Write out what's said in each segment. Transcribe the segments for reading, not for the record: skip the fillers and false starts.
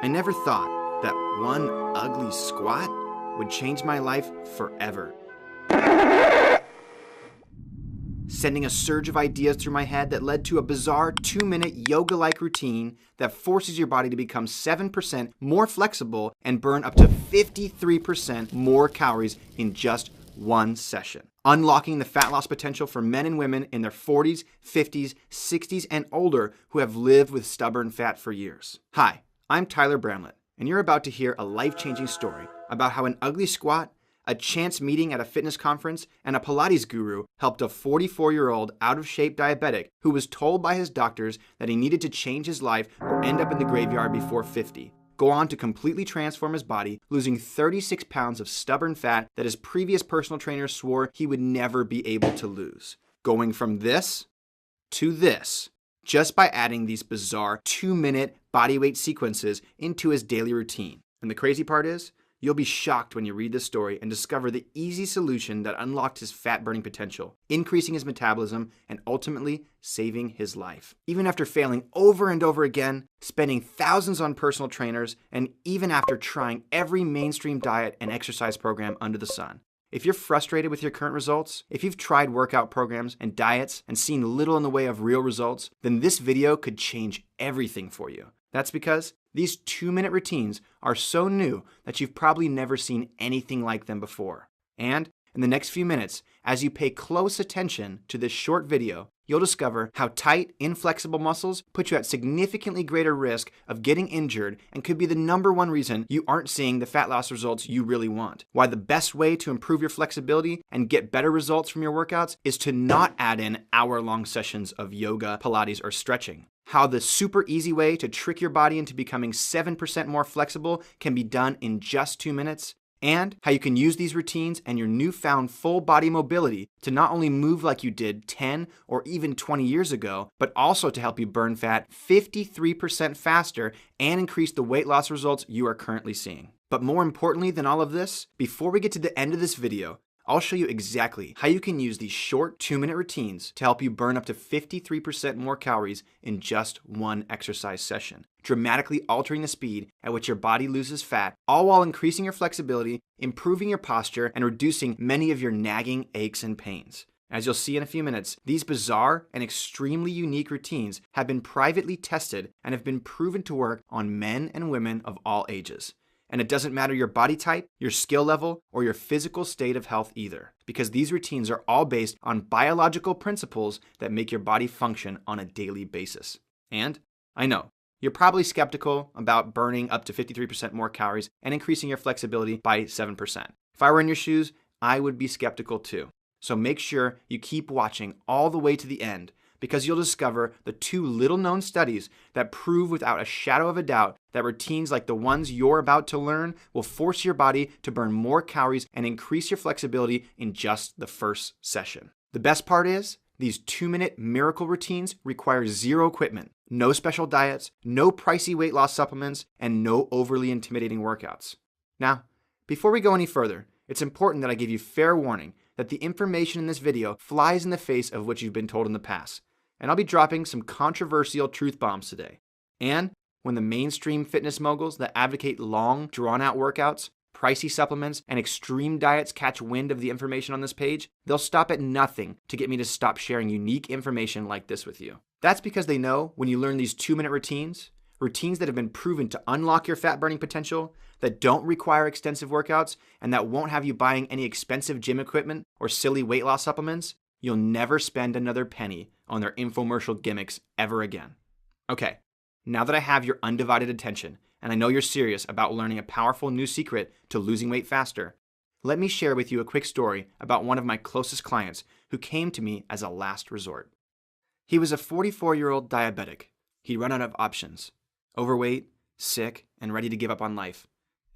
I never thought that one ugly squat would change my life forever. Sending a surge of ideas through my head that led to a bizarre 2-minute yoga-like routine that forces your body to become 7% more flexible and burn up to 53% more calories in just one session. Unlocking the fat loss potential for men and women in their 40s, 50s, 60s, and older who have lived with stubborn fat for years. Hi, I'm Tyler Bramlett, and you're about to hear a life-changing story about how an ugly squat, a chance meeting at a fitness conference, and a Pilates guru helped a 44-year-old out-of-shape diabetic who was told by his doctors that he needed to change his life or end up in the graveyard before 50. Go on to completely transform his body, losing 36 pounds of stubborn fat that his previous personal trainer swore he would never be able to lose. Going from this to this, just by adding these bizarre 2-minute bodyweight sequences into his daily routine. And the crazy part is, you'll be shocked when you read this story and discover the easy solution that unlocked his fat-burning potential, increasing his metabolism, and ultimately saving his life. Even after failing over and over again, spending thousands on personal trainers, and even after trying every mainstream diet and exercise program under the sun. If you're frustrated with your current results, if you've tried workout programs and diets and seen little in the way of real results, then this video could change everything for you. That's because these 2-minute routines are so new that you've probably never seen anything like them before. And in the next few minutes, as you pay close attention to this short video, you'll discover how tight, inflexible muscles put you at significantly greater risk of getting injured and could be the #1 reason you aren't seeing the fat loss results you really want. Why the best way to improve your flexibility and get better results from your workouts is to not add in hour-long sessions of yoga, Pilates, or stretching. How the super easy way to trick your body into becoming 7% more flexible can be done in just 2 minutes, and how you can use these routines and your newfound full body mobility to not only move like you did 10 or even 20 years ago, but also to help you burn fat 53% faster and increase the weight loss results you are currently seeing. But more importantly than all of this, before we get to the end of this video, I'll show you exactly how you can use these short 2-minute routines to help you burn up to 53% more calories in just one exercise session, dramatically altering the speed at which your body loses fat, all while increasing your flexibility, improving your posture, and reducing many of your nagging aches and pains. As you'll see in a few minutes, these bizarre and extremely unique routines have been privately tested and have been proven to work on men and women of all ages. And it doesn't matter your body type, your skill level, or your physical state of health either, because these routines are all based on biological principles that make your body function on a daily basis. And I know, you're probably skeptical about burning up to 53% more calories and increasing your flexibility by 7%. If I were in your shoes, I would be skeptical too. So make sure you keep watching all the way to the end, because you'll discover the 2 little-known studies that prove without a shadow of a doubt that routines like the ones you're about to learn will force your body to burn more calories and increase your flexibility in just the first session. The best part is, these 2-minute miracle routines require zero equipment, no special diets, no pricey weight loss supplements, and no overly intimidating workouts. Now, before we go any further, it's important that I give you fair warning that the information in this video flies in the face of what you've been told in the past. And I'll be dropping some controversial truth bombs today. And when the mainstream fitness moguls that advocate long, drawn-out workouts, pricey supplements, and extreme diets catch wind of the information on this page, they'll stop at nothing to get me to stop sharing unique information like this with you. That's because they know when you learn these 2-minute routines that have been proven to unlock your fat-burning potential, that don't require extensive workouts, and that won't have you buying any expensive gym equipment or silly weight loss supplements, you'll never spend another penny on their infomercial gimmicks ever again. Okay, now that I have your undivided attention, and I know you're serious about learning a powerful new secret to losing weight faster, let me share with you a quick story about one of my closest clients who came to me as a last resort. He was a 44-year-old diabetic. He'd run out of options. Overweight, sick, and ready to give up on life.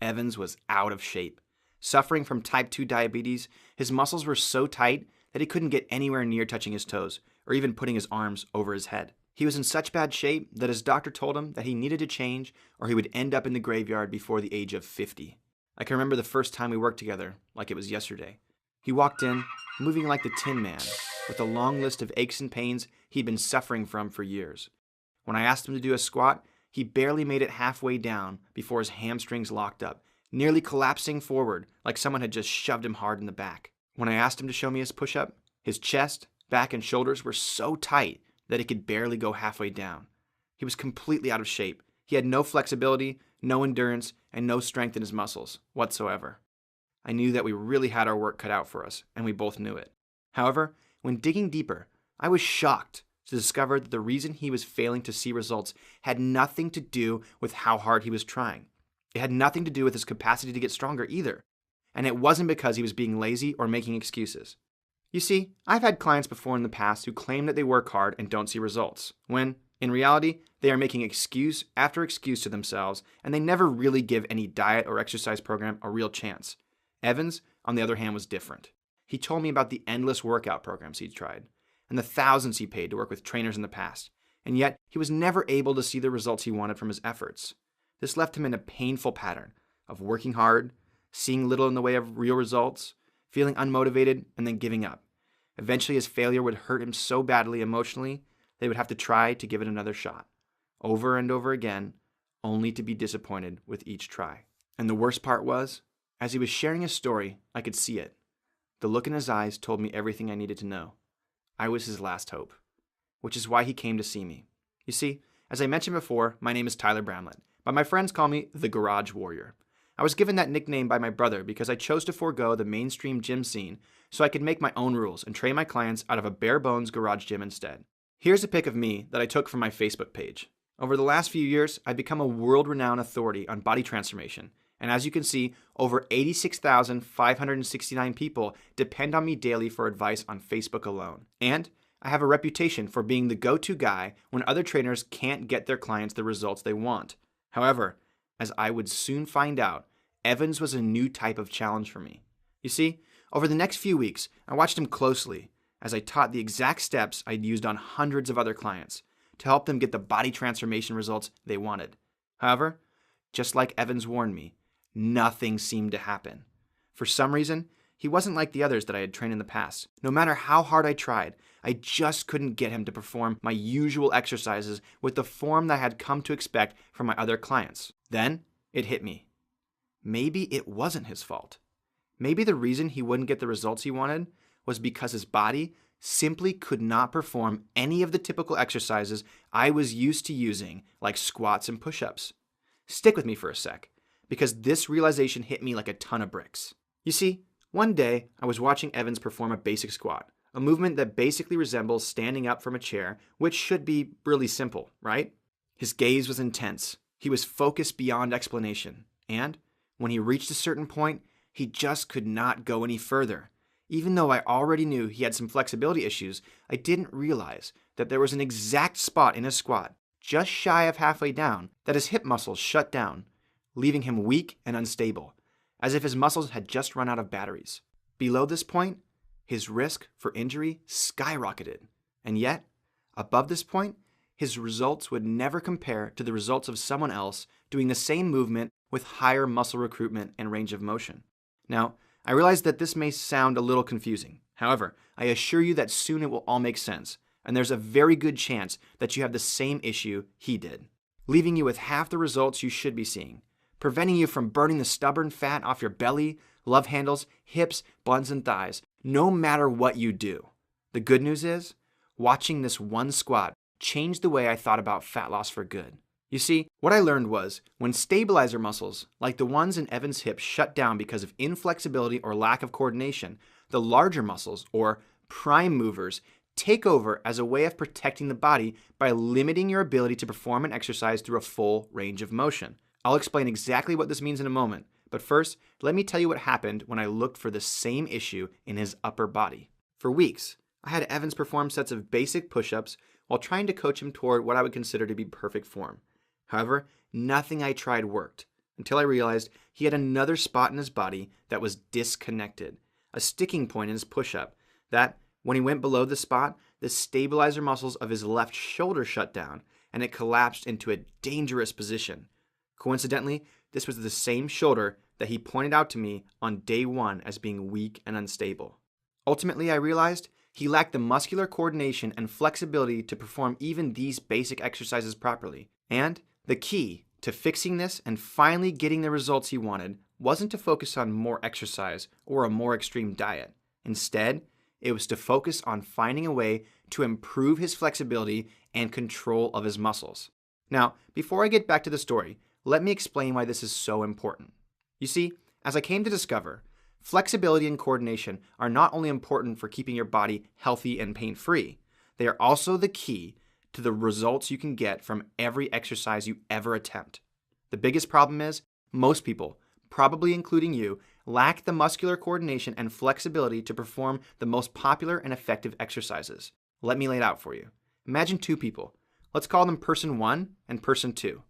Evans was out of shape. Suffering from type 2 diabetes, his muscles were so tight that he couldn't get anywhere near touching his toes, or even putting his arms over his head. He was in such bad shape that his doctor told him that he needed to change or he would end up in the graveyard before the age of 50. I can remember the first time we worked together like it was yesterday. He walked in, moving like the Tin Man, with a long list of aches and pains he'd been suffering from for years. When I asked him to do a squat, he barely made it halfway down before his hamstrings locked up, nearly collapsing forward like someone had just shoved him hard in the back. When I asked him to show me his push-up, his chest, back, and shoulders were so tight that he could barely go halfway down. He was completely out of shape. He had no flexibility, no endurance, and no strength in his muscles whatsoever. I knew that we really had our work cut out for us, and we both knew it. However, when digging deeper, I was shocked to discover that the reason he was failing to see results had nothing to do with how hard he was trying. It had nothing to do with his capacity to get stronger either. And it wasn't because he was being lazy or making excuses. You see, I've had clients before in the past who claim that they work hard and don't see results, when, in reality, they are making excuse after excuse to themselves, and they never really give any diet or exercise program a real chance. Evans, on the other hand, was different. He told me about the endless workout programs he'd tried, and the thousands he paid to work with trainers in the past, and yet he was never able to see the results he wanted from his efforts. This left him in a painful pattern of working hard, seeing little in the way of real results, feeling unmotivated, and then giving up. Eventually, his failure would hurt him so badly emotionally that he would have to try to give it another shot, over and over again, only to be disappointed with each try. And the worst part was, as he was sharing his story, I could see it. The look in his eyes told me everything I needed to know. I was his last hope, which is why he came to see me. You see, as I mentioned before, my name is Tyler Bramlett, but my friends call me the Garage Warrior. I was given that nickname by my brother because I chose to forego the mainstream gym scene so I could make my own rules and train my clients out of a bare-bones garage gym instead. Here's a pic of me that I took from my Facebook page. Over the last few years, I've become a world-renowned authority on body transformation, and as you can see, over 86,569 people depend on me daily for advice on Facebook alone. And I have a reputation for being the go-to guy when other trainers can't get their clients the results they want. However, as I would soon find out, Evans was a new type of challenge for me. You see, over the next few weeks, I watched him closely as I taught the exact steps I'd used on hundreds of other clients to help them get the body transformation results they wanted. However, just like Evans warned me, nothing seemed to happen. For some reason, he wasn't like the others that I had trained in the past. No matter how hard I tried, I just couldn't get him to perform my usual exercises with the form that I had come to expect from my other clients. Then, it hit me. Maybe it wasn't his fault. Maybe the reason he wouldn't get the results he wanted was because his body simply could not perform any of the typical exercises I was used to using, like squats and push-ups. Stick with me for a sec, because this realization hit me like a ton of bricks. You see, one day I was watching Evans perform a basic squat, a movement that basically resembles standing up from a chair, which should be really simple, right? His gaze was intense. He was focused beyond explanation. And when he reached a certain point, he just could not go any further. Even though I already knew he had some flexibility issues, I didn't realize that there was an exact spot in his squat, just shy of halfway down, that his hip muscles shut down, leaving him weak and unstable, as if his muscles had just run out of batteries. Below this point, his risk for injury skyrocketed. And yet, above this point, his results would never compare to the results of someone else doing the same movement with higher muscle recruitment and range of motion. Now, I realize that this may sound a little confusing. However, I assure you that soon it will all make sense, and there's a very good chance that you have the same issue he did, leaving you with half the results you should be seeing, preventing you from burning the stubborn fat off your belly, love handles, hips, buns, and thighs, no matter what you do. The good news is, watching this one squat changed the way I thought about fat loss for good. You see, what I learned was, when stabilizer muscles, like the ones in Evans' hips, shut down because of inflexibility or lack of coordination, the larger muscles, or prime movers, take over as a way of protecting the body by limiting your ability to perform an exercise through a full range of motion. I'll explain exactly what this means in a moment, but first, let me tell you what happened when I looked for the same issue in his upper body. For weeks, I had Evans perform sets of basic push-ups while trying to coach him toward what I would consider to be perfect form. However, nothing I tried worked, until I realized he had another spot in his body that was disconnected, a sticking point in his push-up, that, when he went below the spot, the stabilizer muscles of his left shoulder shut down, and it collapsed into a dangerous position. Coincidentally, this was the same shoulder that he pointed out to me on day one as being weak and unstable. Ultimately, I realized he lacked the muscular coordination and flexibility to perform even these basic exercises properly, and The key to fixing this and finally getting the results he wanted wasn't to focus on more exercise or a more extreme diet. Instead, it was to focus on finding a way to improve his flexibility and control of his muscles. Now, before I get back to the story, let me explain why this is so important. You see, as I came to discover, flexibility and coordination are not only important for keeping your body healthy and pain-free, they are also the key to the results you can get from every exercise you ever attempt. The biggest problem is, most people, probably including you, lack the muscular coordination and flexibility to perform the most popular and effective exercises. Let me lay it out for you. Imagine two people. Let's call them person 1 and person 2.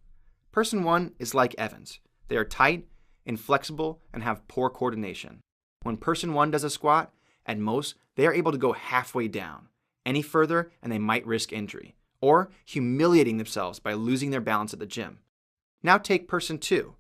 Person 1 is like Evans. They are tight, inflexible, and have poor coordination. When person 1 does a squat, at most, they are able to go halfway down. Any further, and they might risk injury, or humiliating themselves by losing their balance at the gym. Now take person 2.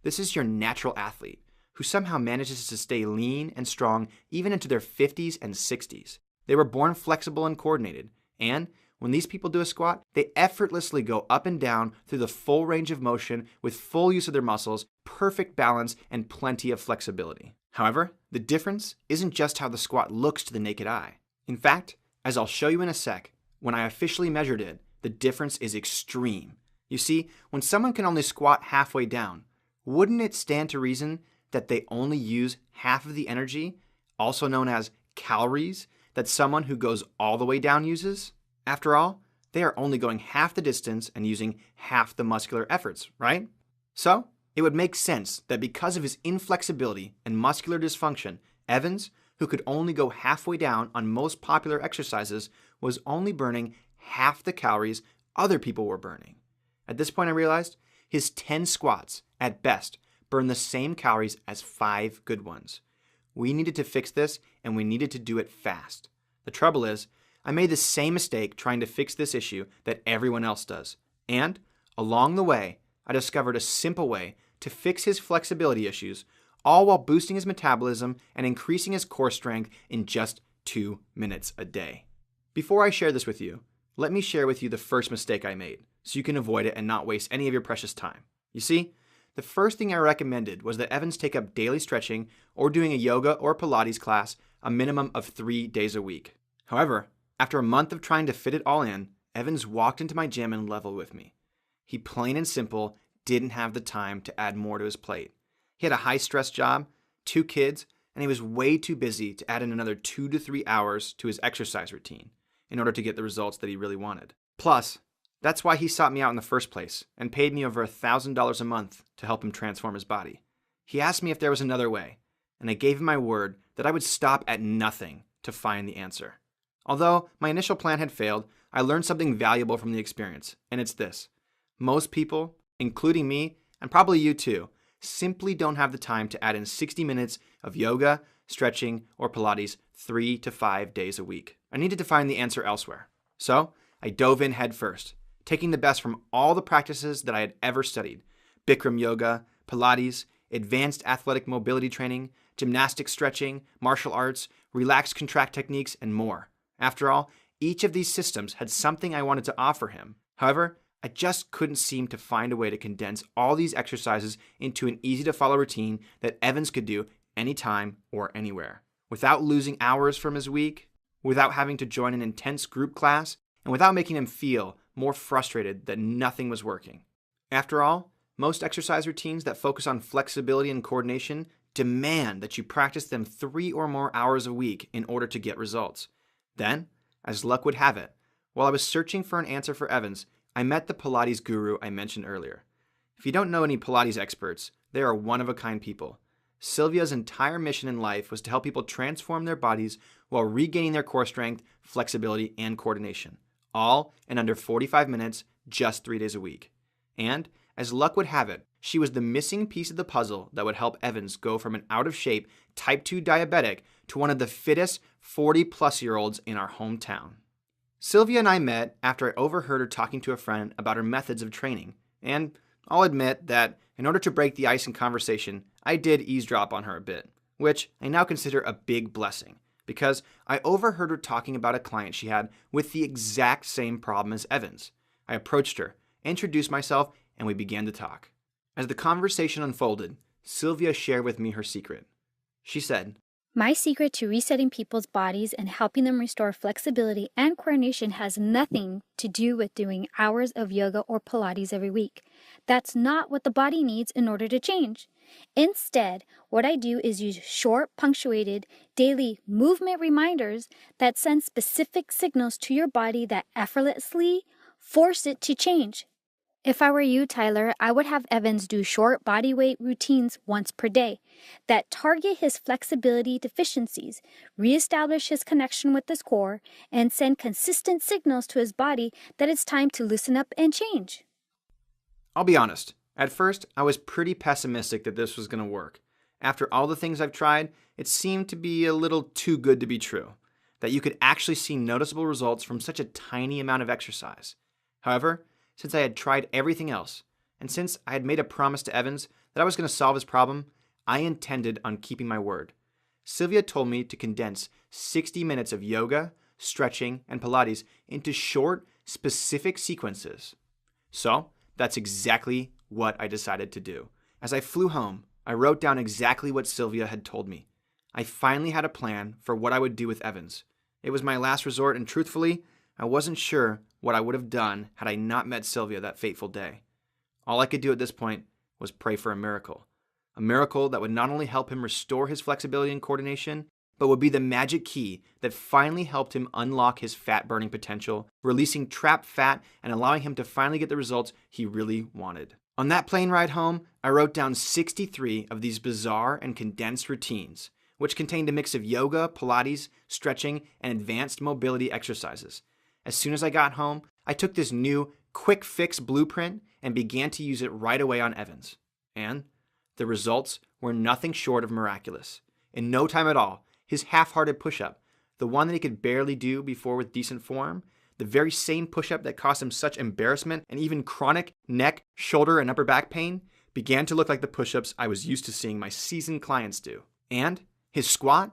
This is your natural athlete, who somehow manages to stay lean and strong even into their 50s and 60s. They were born flexible and coordinated, and when these people do a squat, they effortlessly go up and down through the full range of motion with full use of their muscles, perfect balance, and plenty of flexibility. However, the difference isn't just how the squat looks to the naked eye. In fact, as I'll show you in a sec, when I officially measured it, the difference is extreme. You see, when someone can only squat halfway down, wouldn't it stand to reason that they only use half of the energy, also known as calories, that someone who goes all the way down uses? After all, they are only going half the distance and using half the muscular efforts, right? So, it would make sense that because of his inflexibility and muscular dysfunction, Evans, who could only go halfway down on most popular exercises, was only burning half the calories other people were burning. At this point I realized his 10 squats, at best, burn the same calories as 5 good ones. We needed to fix this, and we needed to do it fast. The trouble is, I made the same mistake trying to fix this issue that everyone else does. And, along the way, I discovered a simple way to fix his flexibility issues, all while boosting his metabolism and increasing his core strength in just 2 minutes a day. Before I share this with you, let me share with you the first mistake I made, so you can avoid it and not waste any of your precious time. You see, the first thing I recommended was that Evans take up daily stretching or doing a yoga or Pilates class a minimum of 3 days a week. However, after a month of trying to fit it all in, Evans walked into my gym and leveled with me. He plain and simple didn't have the time to add more to his plate. He had a high-stress job, 2 kids, and he was way too busy to add in another 2 to 3 hours to his exercise routine in order to get the results that he really wanted. Plus, that's why he sought me out in the first place and paid me over $1,000 a month to help him transform his body. He asked me if there was another way, and I gave him my word that I would stop at nothing to find the answer. Although my initial plan had failed, I learned something valuable from the experience, and it's this. Most people, including me, and probably you too, simply don't have the time to add in 60 minutes of yoga, stretching, or Pilates 3 to 5 days a week. I needed to find the answer elsewhere. So I dove in head first, taking the best from all the practices that I had ever studied: Bikram yoga, Pilates, advanced athletic mobility training, gymnastic stretching, martial arts, relaxed contract techniques, and more. After all, each of these systems had something I wanted to offer him. However, I just couldn't seem to find a way to condense all these exercises into an easy-to-follow routine that Evans could do anytime or anywhere, without losing hours from his week, without having to join an intense group class, and without making him feel more frustrated that nothing was working. After all, most exercise routines that focus on flexibility and coordination demand that you practice them 3 or more hours a week in order to get results. Then, as luck would have it, while I was searching for an answer for Evans, I met the Pilates guru I mentioned earlier. If you don't know any Pilates experts, they are one-of-a-kind people. Sylvia's entire mission in life was to help people transform their bodies while regaining their core strength, flexibility, and coordination, all in under 45 minutes, just 3 days a week. And, as luck would have it, she was the missing piece of the puzzle that would help Evans go from an out-of-shape type 2 diabetic to one of the fittest 40-plus-year-olds in our hometown. Sylvia and I met after I overheard her talking to a friend about her methods of training, and I'll admit that in order to break the ice in conversation, I did eavesdrop on her a bit, which I now consider a big blessing, because I overheard her talking about a client she had with the exact same problem as Evans. I approached her, introduced myself, and we began to talk. As the conversation unfolded, Sylvia shared with me her secret. She said, "My secret to resetting people's bodies and helping them restore flexibility and coordination has nothing to do with doing hours of yoga or Pilates every week. That's not what the body needs in order to change. Instead, what I do is use short, punctuated, daily movement reminders that send specific signals to your body that effortlessly force it to change. If I were you, Tyler, I would have Evans do short body weight routines once per day that target his flexibility deficiencies, reestablish his connection with his core, and send consistent signals to his body that it's time to loosen up and change." I'll be honest, at first I was pretty pessimistic that this was going to work. After all the things I've tried, it seemed to be a little too good to be true, that you could actually see noticeable results from such a tiny amount of exercise. However, since I had tried everything else, and since I had made a promise to Evans that I was going to solve his problem, I intended on keeping my word. Sylvia told me to condense 60 minutes of yoga, stretching, and Pilates into short, specific sequences. So, that's exactly what I decided to do. As I flew home, I wrote down exactly what Sylvia had told me. I finally had a plan for what I would do with Evans. It was my last resort, and truthfully, I wasn't sure what I would have done had I not met Sylvia that fateful day. All I could do at this point was pray for a miracle that would not only help him restore his flexibility and coordination, but would be the magic key that finally helped him unlock his fat-burning potential, releasing trapped fat and allowing him to finally get the results he really wanted. On that plane ride home, I wrote down 63 of these bizarre and condensed routines, which contained a mix of yoga, Pilates, stretching, and advanced mobility exercises. As soon as I got home, I took this new quick fix blueprint and began to use it right away on Evans. And the results were nothing short of miraculous. In no time at all, his half-hearted push-up, the one that he could barely do before with decent form, the very same push-up that caused him such embarrassment and even chronic neck, shoulder, and upper back pain, began to look like the push-ups I was used to seeing my seasoned clients do. And his squat,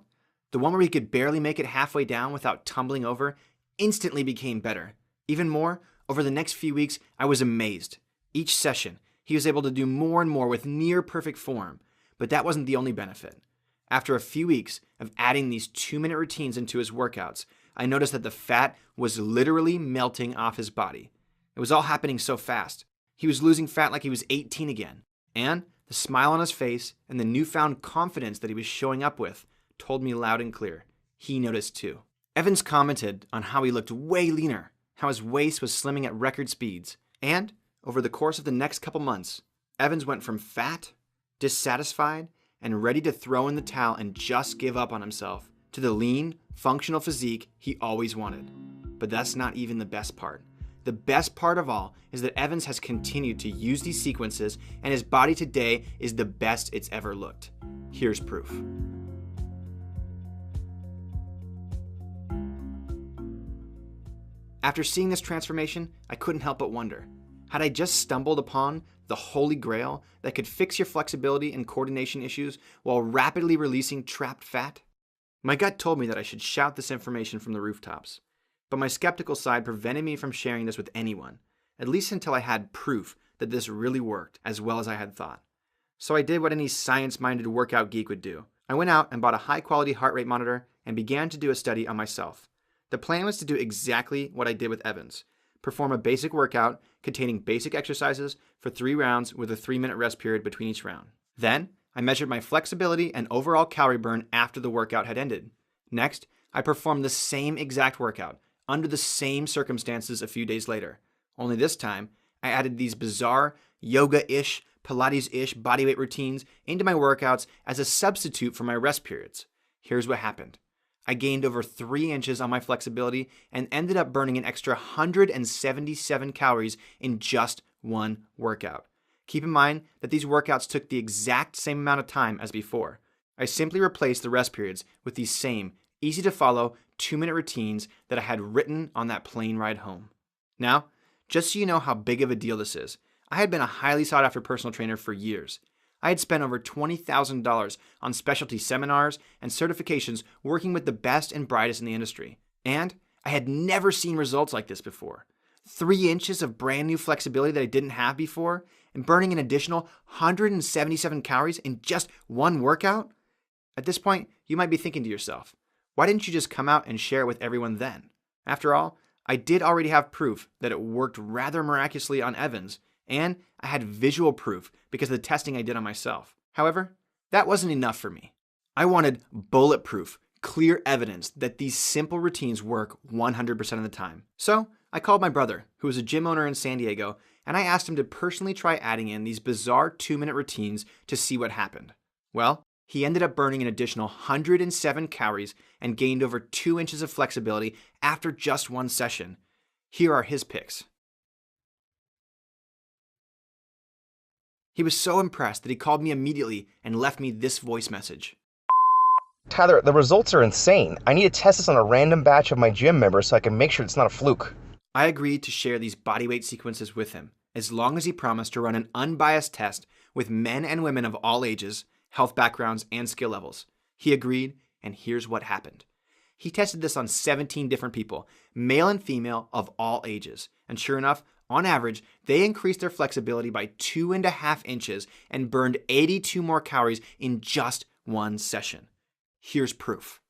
the one where he could barely make it halfway down without tumbling over, instantly became better. Even more, over the next few weeks, I was amazed. Each session, he was able to do more and more with near perfect form. But that wasn't the only benefit. After a few weeks of adding these 2-minute routines into his workouts, I noticed that the fat was literally melting off his body. It was all happening so fast. He was losing fat like he was 18 again. And the smile on his face and the newfound confidence that he was showing up with told me loud and clear. He noticed too. Evans commented on how he looked way leaner, how his waist was slimming at record speeds, and over the course of the next couple months, Evans went from fat, dissatisfied, and ready to throw in the towel and just give up on himself to the lean, functional physique he always wanted. But that's not even the best part. The best part of all is that Evans has continued to use these sequences, and his body today is the best it's ever looked. Here's proof. After seeing this transformation, I couldn't help but wonder, had I just stumbled upon the holy grail that could fix your flexibility and coordination issues while rapidly releasing trapped fat? My gut told me that I should shout this information from the rooftops, but my skeptical side prevented me from sharing this with anyone, at least until I had proof that this really worked as well as I had thought. So I did what any science-minded workout geek would do. I went out and bought a high-quality heart rate monitor and began to do a study on myself. The plan was to do exactly what I did with Evans. Perform a basic workout containing basic exercises for 3 rounds with a 3-minute rest period between each round. Then, I measured my flexibility and overall calorie burn after the workout had ended. Next, I performed the same exact workout under the same circumstances a few days later. Only this time, I added these bizarre yoga-ish, Pilates-ish bodyweight routines into my workouts as a substitute for my rest periods. Here's what happened. I gained over 3 inches on my flexibility and ended up burning an extra 177 calories in just one workout. Keep in mind that these workouts took the exact same amount of time as before. I simply replaced the rest periods with these same, easy-to-follow 2-minute routines that I had written on that plane ride home. Now, just so you know how big of a deal this is, I had been a highly sought-after personal trainer for years. I had spent over $20,000 on specialty seminars and certifications working with the best and brightest in the industry. And I had never seen results like this before. 3 inches of brand new flexibility that I didn't have before, and burning an additional 177 calories in just one workout? At this point, you might be thinking to yourself, why didn't you just come out and share it with everyone then? After all, I did already have proof that it worked rather miraculously on Evans, and I had visual proof because of the testing I did on myself. However, that wasn't enough for me. I wanted bulletproof, clear evidence that these simple routines work 100% of the time. So I called my brother, who was a gym owner in San Diego, and I asked him to personally try adding in these bizarre 2-minute routines to see what happened. Well, he ended up burning an additional 107 calories and gained over 2 inches of flexibility after just one session. Here are his picks. He was so impressed that he called me immediately and left me this voice message. Tyler, the results are insane. I need to test this on a random batch of my gym members so I can make sure it's not a fluke. I agreed to share these bodyweight sequences with him, as long as he promised to run an unbiased test with men and women of all ages, health backgrounds, and skill levels. He agreed, and here's what happened. He tested this on 17 different people, male and female of all ages, and sure enough, on average, they increased their flexibility by 2.5 inches and burned 82 more calories in just one session. Here's proof.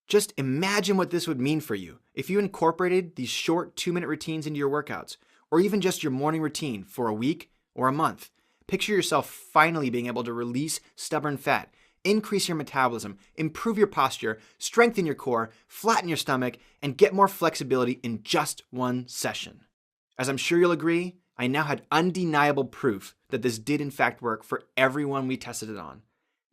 Just imagine what this would mean for you if you incorporated these short 2-minute routines into your workouts, or even just your morning routine for a week or a month. Picture yourself finally being able to release stubborn fat, increase your metabolism, improve your posture, strengthen your core, flatten your stomach, and get more flexibility in just one session. As I'm sure you'll agree, I now had undeniable proof that this did in fact work for everyone we tested it on.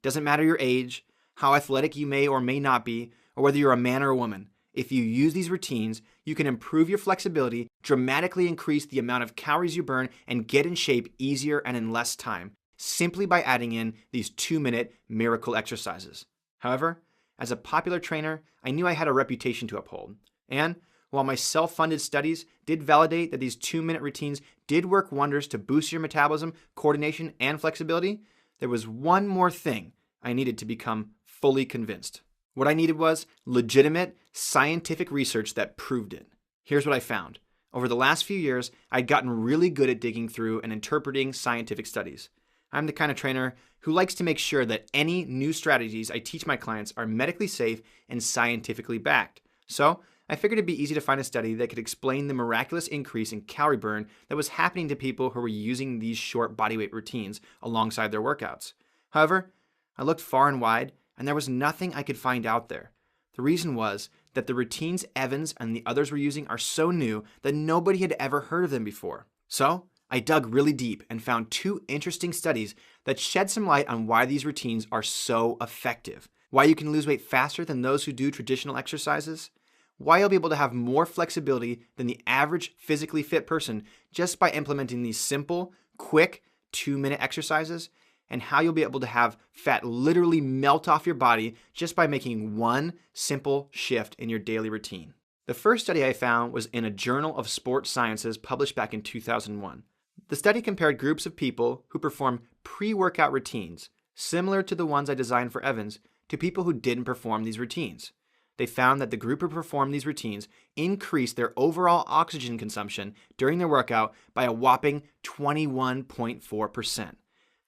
Doesn't matter your age, how athletic you may or may not be, or whether you're a man or a woman. If you use these routines, you can improve your flexibility, dramatically increase the amount of calories you burn, and get in shape easier and in less time, simply by adding in these 2-minute miracle exercises. However, as a popular trainer, I knew I had a reputation to uphold. And while my self-funded studies did validate that these 2-minute routines did work wonders to boost your metabolism, coordination, and flexibility, there was one more thing I needed to become fully convinced. What I needed was legitimate scientific research that proved it. Here's what I found. Over the last few years, I'd gotten really good at digging through and interpreting scientific studies. I'm the kind of trainer who likes to make sure that any new strategies I teach my clients are medically safe and scientifically backed. So I figured it'd be easy to find a study that could explain the miraculous increase in calorie burn that was happening to people who were using these short bodyweight routines alongside their workouts. However, I looked far and wide, and there was nothing I could find out there. The reason was that the routines Evans and the others were using are so new that nobody had ever heard of them before. So I dug really deep and found 2 interesting studies that shed some light on why these routines are so effective, why you can lose weight faster than those who do traditional exercises, why you'll be able to have more flexibility than the average physically fit person just by implementing these simple, quick 2-minute exercises, and how you'll be able to have fat literally melt off your body just by making one simple shift in your daily routine. The first study I found was in a Journal of Sports Sciences published back in 2001. The study compared groups of people who perform pre-workout routines, similar to the ones I designed for Evans, to people who didn't perform these routines. They found that the group who performed these routines increased their overall oxygen consumption during their workout by a whopping 21.4%.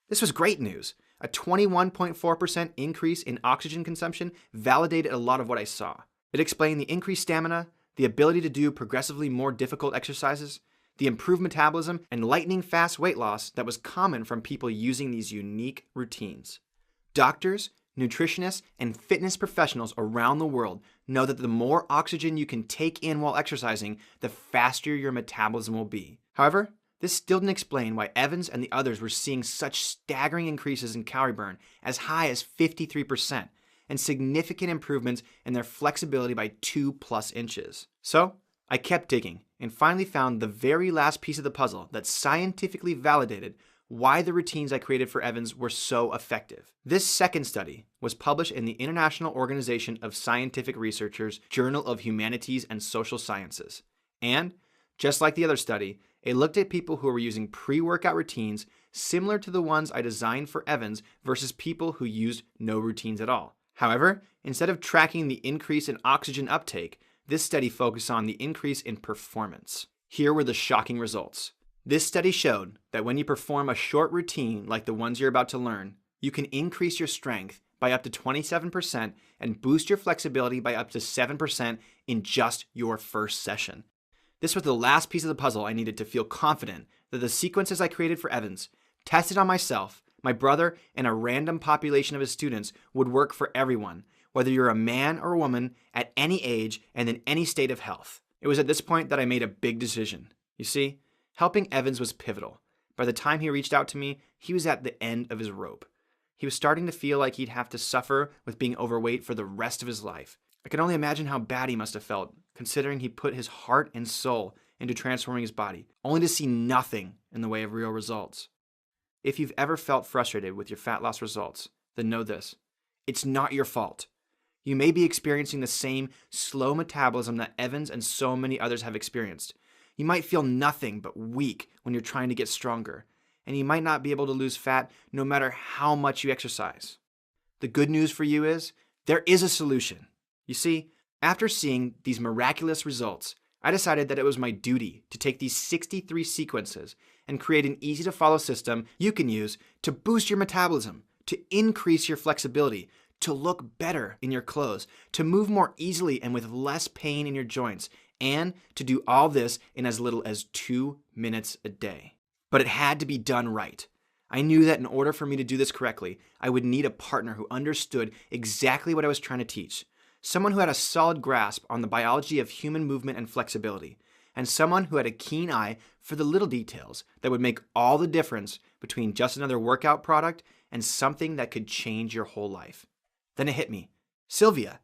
This was great news. A 21.4% increase in oxygen consumption validated a lot of what I saw. It explained the increased stamina, the ability to do progressively more difficult exercises, the improved metabolism, and lightning fast weight loss that was common from people using these unique routines. Doctors, nutritionists, and fitness professionals around the world know that the more oxygen you can take in while exercising, the faster your metabolism will be. However, this still didn't explain why Evans and the others were seeing such staggering increases in calorie burn, as high as 53%, and significant improvements in their flexibility by 2+ inches. So I kept digging and finally found the very last piece of the puzzle that scientifically validated why the routines I created for Evans were so effective. This second study was published in the International Organization of Scientific Researchers Journal of Humanities and Social Sciences. And, just like the other study, it looked at people who were using pre-workout routines similar to the ones I designed for Evans versus people who used no routines at all. However, instead of tracking the increase in oxygen uptake, this study focused on the increase in performance. Here were the shocking results. This study showed that when you perform a short routine like the ones you're about to learn, you can increase your strength by up to 27% and boost your flexibility by up to 7% in just your first session. This was the last piece of the puzzle I needed to feel confident that the sequences I created for Evans, tested on myself, my brother, and a random population of his students, would work for everyone, whether you're a man or a woman, at any age and in any state of health. It was at this point that I made a big decision. You see, helping Evans was pivotal. By the time he reached out to me, he was at the end of his rope. He was starting to feel like he'd have to suffer with being overweight for the rest of his life. I can only imagine how bad he must have felt, considering he put his heart and soul into transforming his body, only to see nothing in the way of real results. If you've ever felt frustrated with your fat loss results, then know this: it's not your fault. You may be experiencing the same slow metabolism that Evans and so many others have experienced. You might feel nothing but weak when you're trying to get stronger, and you might not be able to lose fat no matter how much you exercise. The good news for you is there is a solution. You see, after seeing these miraculous results, I decided that it was my duty to take these 63 sequences and create an easy-to-follow system you can use to boost your metabolism, to increase your flexibility, to look better in your clothes, to move more easily and with less pain in your joints, and to do all this in as little as 2 minutes a day. But it had to be done right. I knew that in order for me to do this correctly, I would need a partner who understood exactly what I was trying to teach. Someone who had a solid grasp on the biology of human movement and flexibility, and someone who had a keen eye for the little details that would make all the difference between just another workout product and something that could change your whole life. Then it hit me. Sylvia,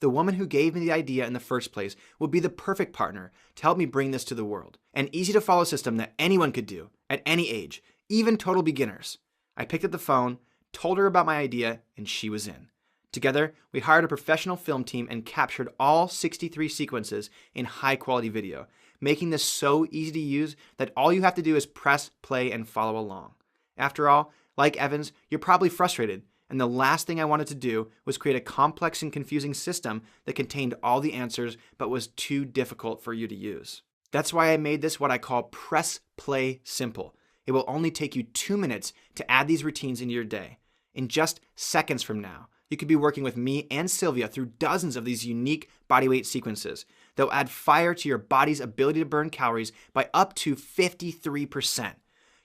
the woman who gave me the idea in the first place, would be the perfect partner to help me bring this to the world. An easy-to-follow system that anyone could do, at any age, even total beginners. I picked up the phone, told her about my idea, and she was in. Together, we hired a professional film team and captured all 63 sequences in high-quality video, making this so easy to use that all you have to do is press play and follow along. After all, like Evans, you're probably frustrated, and the last thing I wanted to do was create a complex and confusing system that contained all the answers but was too difficult for you to use. That's why I made this what I call Press Play Simple. It will only take you 2 minutes to add these routines into your day. In just seconds from now, you could be working with me and Sylvia through dozens of these unique bodyweight sequences that will add fire to your body's ability to burn calories by up to 53%.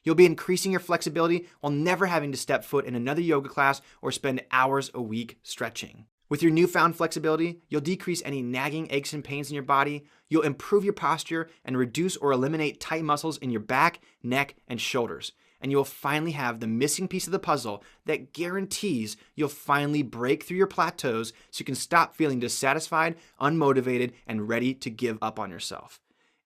You'll be increasing your flexibility while never having to step foot in another yoga class or spend hours a week stretching. With your newfound flexibility, you'll decrease any nagging aches and pains in your body, you'll improve your posture and reduce or eliminate tight muscles in your back, neck, and shoulders. And you'll finally have the missing piece of the puzzle that guarantees you'll finally break through your plateaus so you can stop feeling dissatisfied, unmotivated, and ready to give up on yourself.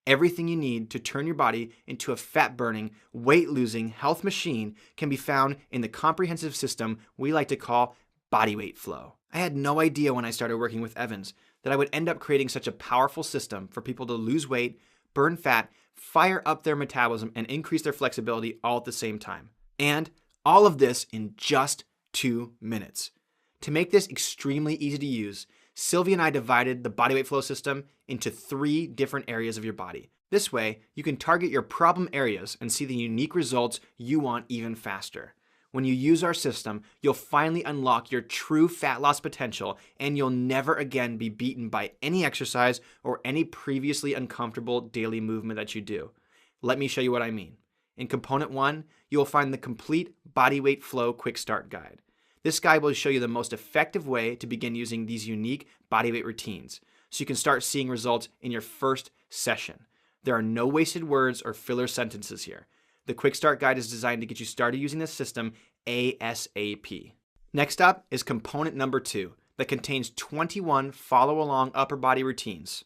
Everything you need to turn your body into a fat-burning, weight-losing health machine can be found in the comprehensive system we like to call bodyweight flow. I had no idea when I started working with Evans that I would end up creating such a powerful system for people to lose weight, burn fat, fire up their metabolism, and increase their flexibility all at the same time. And all of this in just 2 minutes. To make this extremely easy to use, Sylvia and I divided the bodyweight flow system into 3 different areas of your body. This way, you can target your problem areas and see the unique results you want even faster. When you use our system, you'll finally unlock your true fat loss potential, and you'll never again be beaten by any exercise or any previously uncomfortable daily movement that you do. Let me show you what I mean. In component 1, you will find the complete bodyweight flow quick start guide. This guide will show you the most effective way to begin using these unique bodyweight routines, so you can start seeing results in your first session. There are no wasted words or filler sentences here. The Quick Start Guide is designed to get you started using this system ASAP. Next up is component number 2 that contains 21 follow-along upper body routines.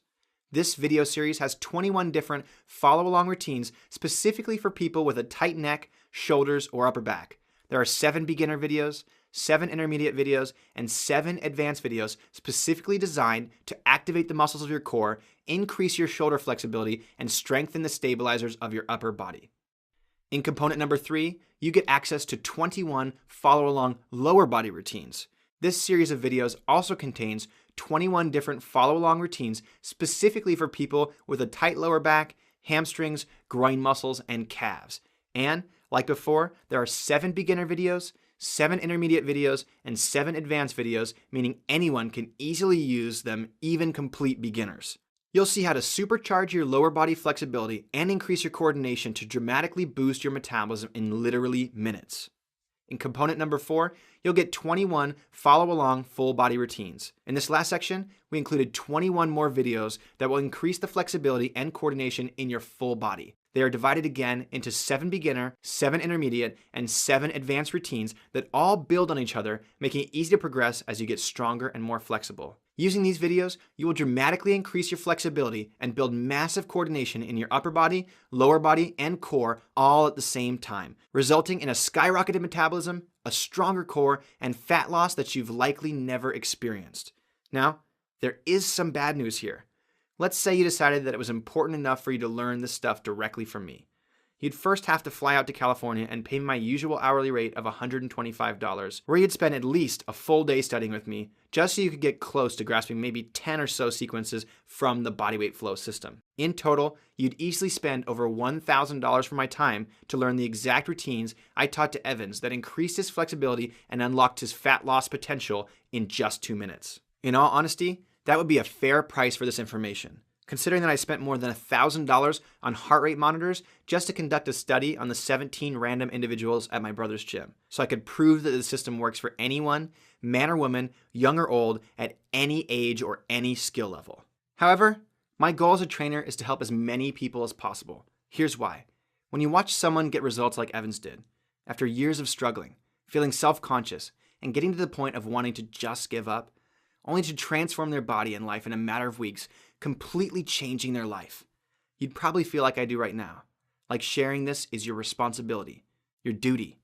This video series has 21 different follow-along routines specifically for people with a tight neck, shoulders, or upper back. There are 7 beginner videos, 7 intermediate videos, and 7 advanced videos specifically designed to activate the muscles of your core, increase your shoulder flexibility, and strengthen the stabilizers of your upper body. In component number 3, you get access to 21 follow-along lower body routines. This series of videos also contains 21 different follow-along routines specifically for people with a tight lower back, hamstrings, groin muscles, and calves. And, like before, there are 7 beginner videos, 7 intermediate videos, and 7 advanced videos, meaning anyone can easily use them, even complete beginners. You'll see how to supercharge your lower body flexibility and increase your coordination to dramatically boost your metabolism in literally minutes. In component number 4, you'll get 21 follow-along full body routines. In this last section, we included 21 more videos that will increase the flexibility and coordination in your full body. They are divided again into 7 beginner, 7 intermediate, and 7 advanced routines that all build on each other, making it easy to progress as you get stronger and more flexible. Using these videos, you will dramatically increase your flexibility and build massive coordination in your upper body, lower body, and core all at the same time, resulting in a skyrocketed metabolism, a stronger core, and fat loss that you've likely never experienced. Now, there is some bad news here. Let's say you decided that it was important enough for you to learn this stuff directly from me. You'd first have to fly out to California and pay me my usual hourly rate of $125, where you'd spend at least a full day studying with me, just so you could get close to grasping maybe 10 or so sequences from the bodyweight flow system. In total, you'd easily spend over $1,000 for my time to learn the exact routines I taught to Evans that increased his flexibility and unlocked his fat loss potential in just 2 minutes. In all honesty, that would be a fair price for this information, considering that I spent more than $1,000 on heart rate monitors just to conduct a study on the 17 random individuals at my brother's gym, so I could prove that the system works for anyone, man or woman, young or old, at any age or any skill level. However, my goal as a trainer is to help as many people as possible. Here's why. When you watch someone get results like Evans did, after years of struggling, feeling self-conscious, and getting to the point of wanting to just give up, only to transform their body and life in a matter of weeks, completely changing their life, you'd probably feel like I do right now, like sharing this is your responsibility, your duty,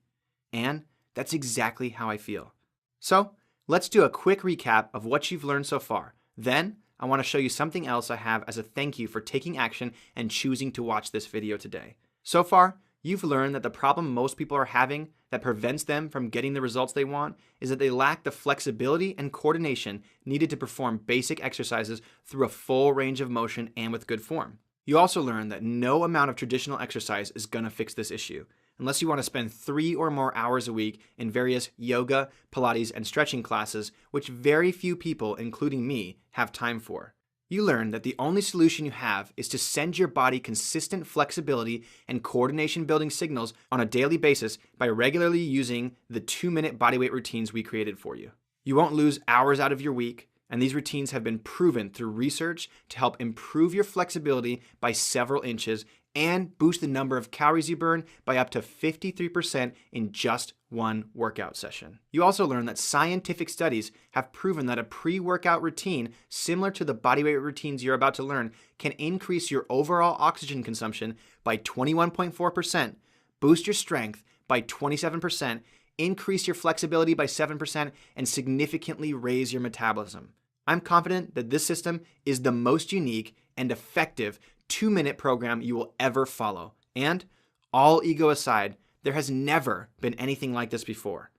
and that's exactly how I feel. So, let's do a quick recap of what you've learned so far. Then, I want to show you something else I have as a thank you for taking action and choosing to watch this video today. So far, you've learned that the problem most people are having that prevents them from getting the results they want is that they lack the flexibility and coordination needed to perform basic exercises through a full range of motion and with good form. You also learned that no amount of traditional exercise is going to fix this issue, unless you want to spend 3 or more hours a week in various yoga, Pilates, and stretching classes, which very few people, including me, have time for. You learn that the only solution you have is to send your body consistent flexibility and coordination building signals on a daily basis by regularly using the 2-minute bodyweight routines we created for you. You won't lose hours out of your week, and these routines have been proven through research to help improve your flexibility by several inches and boost the number of calories you burn by up to 53% in just one workout session. You also learn that scientific studies have proven that a pre-workout routine similar to the bodyweight routines you're about to learn can increase your overall oxygen consumption by 21.4%, boost your strength by 27%, increase your flexibility by 7%, and significantly raise your metabolism. I'm confident that this system is the most unique and effective 2-minute program you will ever follow. And, all ego aside, there has never been anything like this before.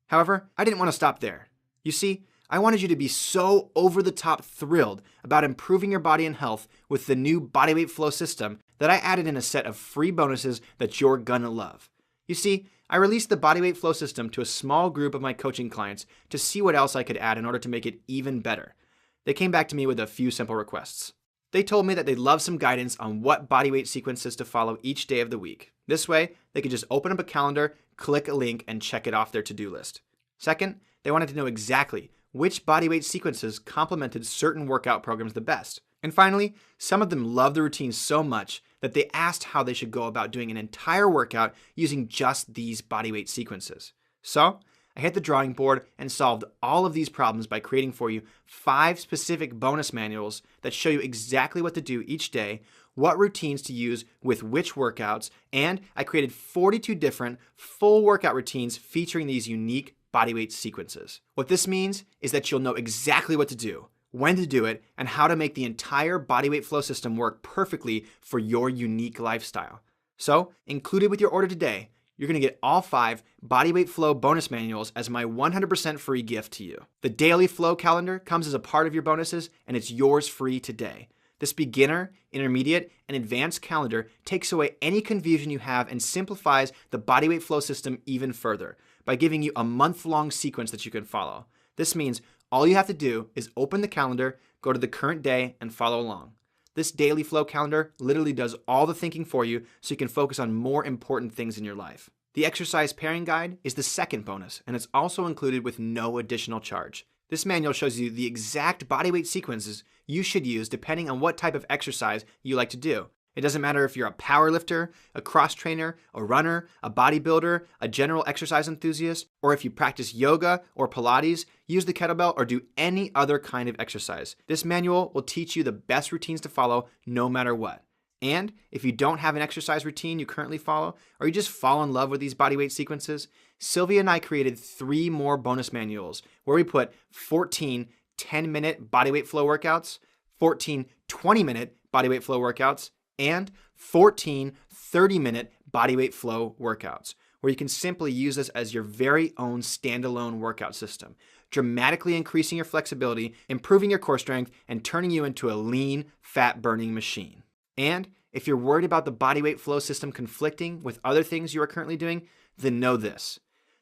However, I didn't want to stop there. You see, I wanted you to be so over-the-top thrilled about improving your body and health with the new bodyweight flow system that I added in a set of free bonuses that you're gonna love. You see, I released the bodyweight flow system to a small group of my coaching clients to see what else I could add in order to make it even better. They came back to me with a few simple requests. They told me that they'd love some guidance on what bodyweight sequences to follow each day of the week. This way, they could just open up a calendar, click a link, and check it off their to-do list. Second, they wanted to know exactly which bodyweight sequences complemented certain workout programs the best. And finally, some of them loved the routine so much that they asked how they should go about doing an entire workout using just these bodyweight sequences. So, I hit the drawing board and solved all of these problems by creating for you 5 specific bonus manuals that show you exactly what to do each day, what routines to use with which workouts, and I created 42 different full workout routines featuring these unique bodyweight sequences. What this means is that you'll know exactly what to do, when to do it, and how to make the entire bodyweight flow system work perfectly for your unique lifestyle. So, included with your order today, you're going to get all 5 Bodyweight Flow bonus manuals as my 100% free gift to you. The Daily Flow calendar comes as a part of your bonuses, and it's yours free today. This beginner, intermediate, and advanced calendar takes away any confusion you have and simplifies the Bodyweight Flow system even further by giving you a month-long sequence that you can follow. This means all you have to do is open the calendar, go to the current day, and follow along. This Daily Flow calendar literally does all the thinking for you so you can focus on more important things in your life. The exercise pairing guide is the second bonus, and it's also included with no additional charge. This manual shows you the exact bodyweight sequences you should use depending on what type of exercise you like to do. It doesn't matter if you're a power lifter, a cross trainer, a runner, a bodybuilder, a general exercise enthusiast, or if you practice yoga or Pilates, use the kettlebell, or do any other kind of exercise. This manual will teach you the best routines to follow no matter what. And if you don't have an exercise routine you currently follow, or you just fall in love with these bodyweight sequences, Sylvia and I created 3 more bonus manuals where we put 14 10-minute bodyweight flow workouts, 14 20-minute bodyweight flow workouts, and 14 30-minute bodyweight flow workouts, where you can simply use this as your very own standalone workout system, dramatically increasing your flexibility, improving your core strength, and turning you into a lean, fat-burning machine. And if you're worried about the bodyweight flow system conflicting with other things you are currently doing, then know this.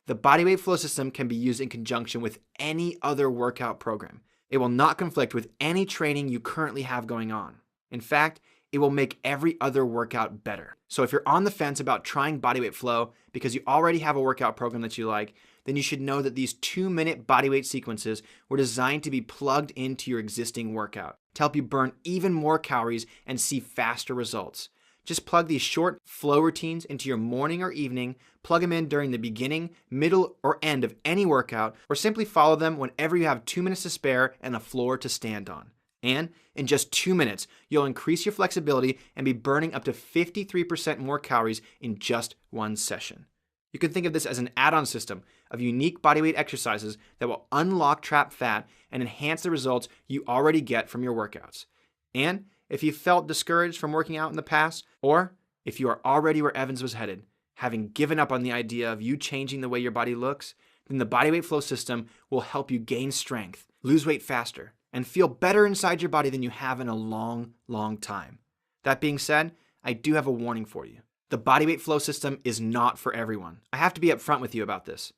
The bodyweight flow system can be used in conjunction with any other workout program. It will not conflict with any training you currently have going on. In fact, it will make every other workout better. So if you're on the fence about trying bodyweight flow because you already have a workout program that you like, then you should know that these 2-minute bodyweight sequences were designed to be plugged into your existing workout to help you burn even more calories and see faster results. Just plug these short flow routines into your morning or evening, plug them in during the beginning, middle, or end of any workout, or simply follow them whenever you have 2 minutes to spare and a floor to stand on. And in just 2 minutes, you'll increase your flexibility and be burning up to 53% more calories in just one session. You can think of this as an add-on system of unique bodyweight exercises that will unlock trapped fat and enhance the results you already get from your workouts. And if you felt discouraged from working out in the past, or if you are already where Evans was headed, having given up on the idea of you changing the way your body looks, then the bodyweight flow system will help you gain strength, lose weight faster, and feel better inside your body than you have in a long, long time. That being said, I do have a warning for you. The bodyweight flow system is not for everyone. I have to be upfront with you about this.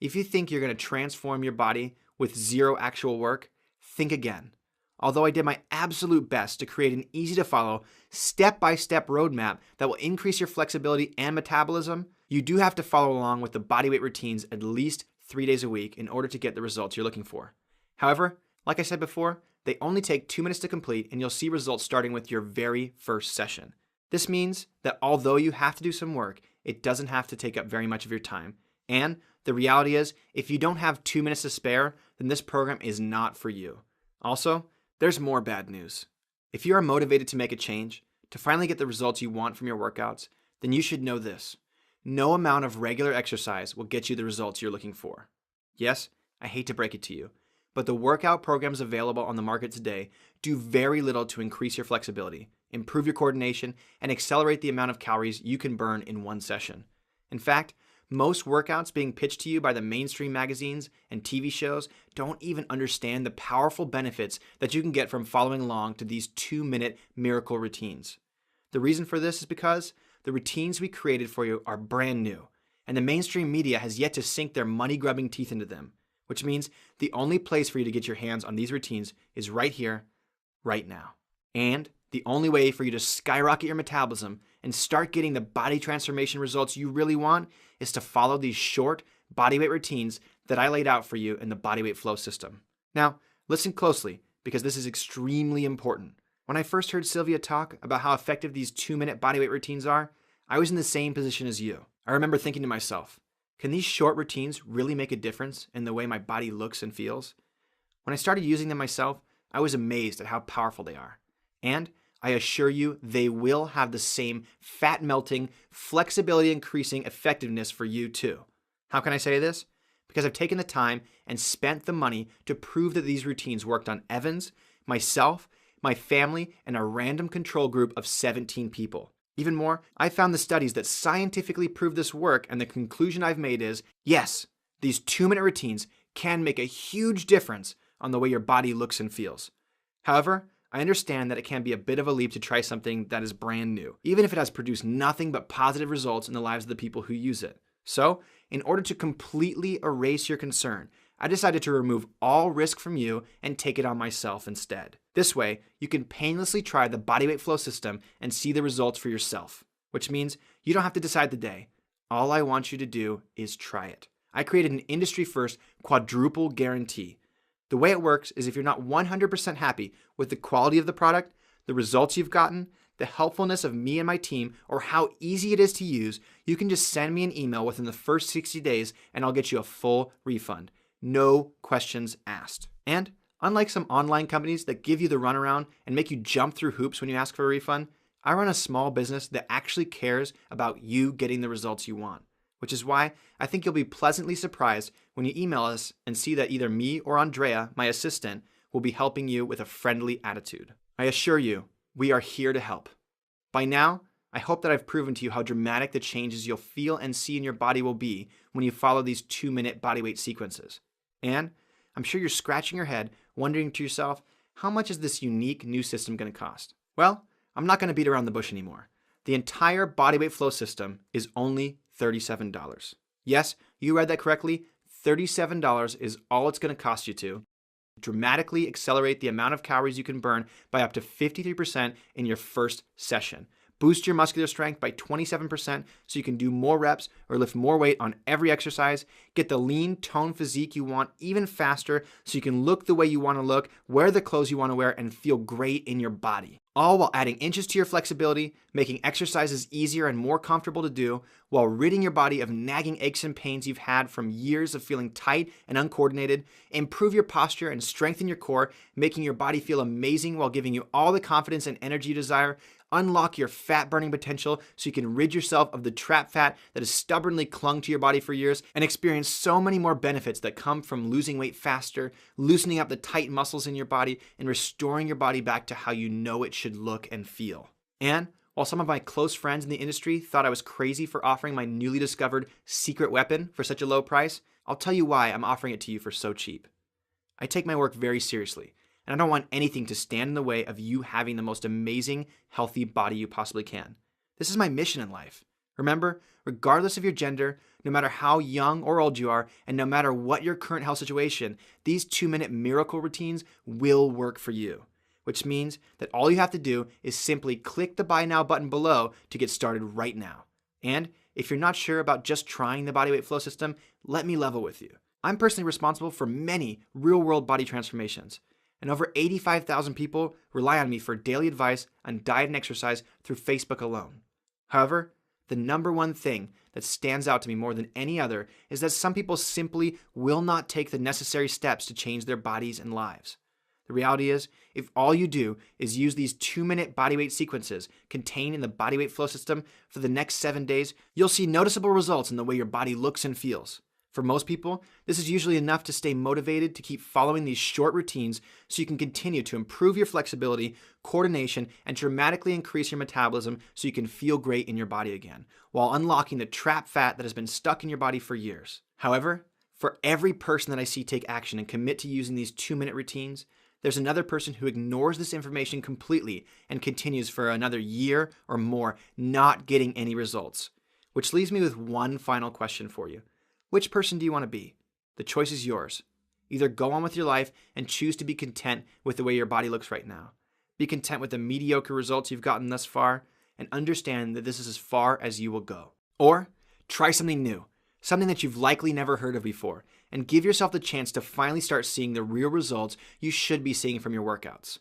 If you think you're going to transform your body with zero actual work, think again. Although I did my absolute best to create an easy-to-follow, step-by-step roadmap that will increase your flexibility and metabolism, you do have to follow along with the bodyweight routines at least 3 days a week in order to get the results you're looking for. However, like I said before, they only take 2 minutes to complete, and you'll see results starting with your very first session. This means that although you have to do some work, it doesn't have to take up very much of your time. And the reality is, if you don't have 2 minutes to spare, then this program is not for you. Also, there's more bad news. If you are motivated to make a change, to finally get the results you want from your workouts, then you should know this. No amount of regular exercise will get you the results you're looking for. Yes, I hate to break it to you, but the workout programs available on the market today do very little to increase your flexibility, improve your coordination, and accelerate the amount of calories you can burn in one session. In fact, most workouts being pitched to you by the mainstream magazines and TV shows don't even understand the powerful benefits that you can get from following along to these 2-minute miracle routines. The reason for this is because the routines we created for you are brand new, and the mainstream media has yet to sink their money-grubbing teeth into them, which means the only place for you to get your hands on these routines is right here, right now. And the only way for you to skyrocket your metabolism and start getting the body transformation results you really want is to follow these short bodyweight routines that I laid out for you in the bodyweight flow system. Now, listen closely because this is extremely important. When I first heard Sylvia talk about how effective these 2-minute bodyweight routines are, I was in the same position as you. I remember thinking to myself, can these short routines really make a difference in the way my body looks and feels? When I started using them myself, I was amazed at how powerful they are. And I assure you, they will have the same fat-melting, flexibility-increasing effectiveness for you too. How can I say this? Because I've taken the time and spent the money to prove that these routines worked on Evans, myself, my family, and a random control group of 17 people. Even more, I found the studies that scientifically prove this work, and the conclusion I've made is, yes, these 2-minute routines can make a huge difference on the way your body looks and feels. However, I understand that it can be a bit of a leap to try something that is brand new, even if it has produced nothing but positive results in the lives of the people who use it. So, in order to completely erase your concern, I decided to remove all risk from you and take it on myself instead. This way, you can painlessly try the bodyweight flow system and see the results for yourself, which means you don't have to decide the day. All I want you to do is try it. I created an industry-first quadruple guarantee. The way it works is if you're not 100% happy with the quality of the product, the results you've gotten, the helpfulness of me and my team, or how easy it is to use, you can just send me an email within the first 60 days and I'll get you a full refund. No questions asked. And unlike some online companies that give you the runaround and make you jump through hoops when you ask for a refund, I run a small business that actually cares about you getting the results you want, which is why I think you'll be pleasantly surprised when you email us and see that either me or Andrea, my assistant, will be helping you with a friendly attitude. I assure you, we are here to help. By now, I hope that I've proven to you how dramatic the changes you'll feel and see in your body will be when you follow these 2-minute bodyweight sequences. And I'm sure you're scratching your head, wondering to yourself, how much is this unique new system going to cost? Well, I'm not going to beat around the bush anymore. The entire bodyweight flow system is only $37. Yes, you read that correctly. $37 is all it's going to cost you to dramatically accelerate the amount of calories you can burn by up to 53% in your first session. Boost your muscular strength by 27% so you can do more reps or lift more weight on every exercise. Get the lean, toned physique you want even faster so you can look the way you want to look, wear the clothes you want to wear, and feel great in your body. All while adding inches to your flexibility, making exercises easier and more comfortable to do, while ridding your body of nagging aches and pains you've had from years of feeling tight and uncoordinated. Improve your posture and strengthen your core, making your body feel amazing while giving you all the confidence and energy you desire. Unlock your fat burning potential so you can rid yourself of the trapped fat that has stubbornly clung to your body for years, and experience so many more benefits that come from losing weight faster, loosening up the tight muscles in your body, and restoring your body back to how you know it should look and feel. And while some of my close friends in the industry thought I was crazy for offering my newly discovered secret weapon for such a low price, I'll tell you why I'm offering it to you for so cheap. I take my work very seriously, and I don't want anything to stand in the way of you having the most amazing, healthy body you possibly can. This is my mission in life. Remember, regardless of your gender, no matter how young or old you are, and no matter what your current health situation, these 2-minute miracle routines will work for you. Which means that all you have to do is simply click the Buy Now button below to get started right now. And if you're not sure about just trying the bodyweight flow system, let me level with you. I'm personally responsible for many real-world body transformations, and over 85,000 people rely on me for daily advice on diet and exercise through Facebook alone. However, the number one thing that stands out to me more than any other is that some people simply will not take the necessary steps to change their bodies and lives. The reality is, if all you do is use these 2-minute bodyweight sequences contained in the bodyweight flow system for the next 7 days, you'll see noticeable results in the way your body looks and feels. For most people, this is usually enough to stay motivated to keep following these short routines so you can continue to improve your flexibility, coordination, and dramatically increase your metabolism so you can feel great in your body again, while unlocking the trapped fat that has been stuck in your body for years. However, for every person that I see take action and commit to using these 2-minute routines, there's another person who ignores this information completely and continues for another year or more, not getting any results. Which leaves me with one final question for you. Which person do you want to be? The choice is yours. Either go on with your life and choose to be content with the way your body looks right now. Be content with the mediocre results you've gotten thus far and understand that this is as far as you will go. Or try something new, something that you've likely never heard of before, and give yourself the chance to finally start seeing the real results you should be seeing from your workouts.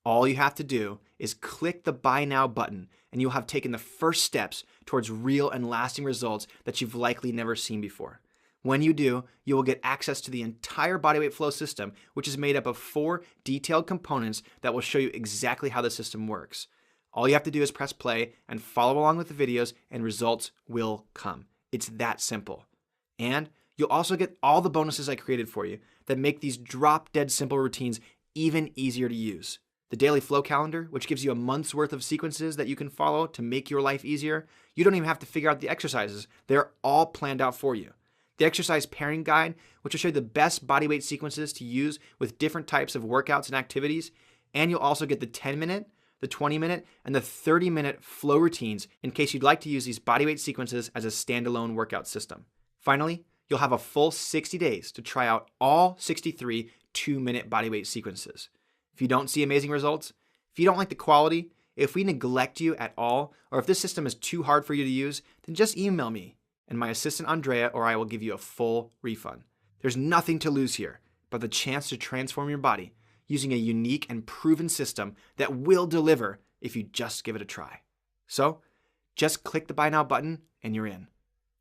All you have to do is click the Buy Now button, and you'll have taken the first steps towards real and lasting results that you've likely never seen before. When you do, you will get access to the entire bodyweight flow system, which is made up of 4 detailed components that will show you exactly how the system works. All you have to do is press play and follow along with the videos, and results will come. It's that simple. And you'll also get all the bonuses I created for you that make these drop-dead simple routines even easier to use. The daily flow calendar, which gives you a month's worth of sequences that you can follow to make your life easier. You don't even have to figure out the exercises. They're all planned out for you. The exercise pairing guide, which will show you the best bodyweight sequences to use with different types of workouts and activities. And you'll also get the 10-minute, the 20-minute, and the 30-minute flow routines in case you'd like to use these bodyweight sequences as a standalone workout system. Finally, you'll have a full 60 days to try out all 63 2-minute bodyweight sequences. If you don't see amazing results, if you don't like the quality, if we neglect you at all, or if this system is too hard for you to use, then just email me and my assistant Andrea, or I will give you a full refund. There's nothing to lose here but the chance to transform your body using a unique and proven system that will deliver if you just give it a try. So, just click the Buy Now button and you're in.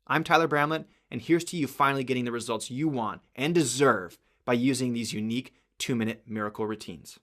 I'm Tyler Bramlett, and here's to you finally getting the results you want and deserve by using these unique 2-minute miracle routines.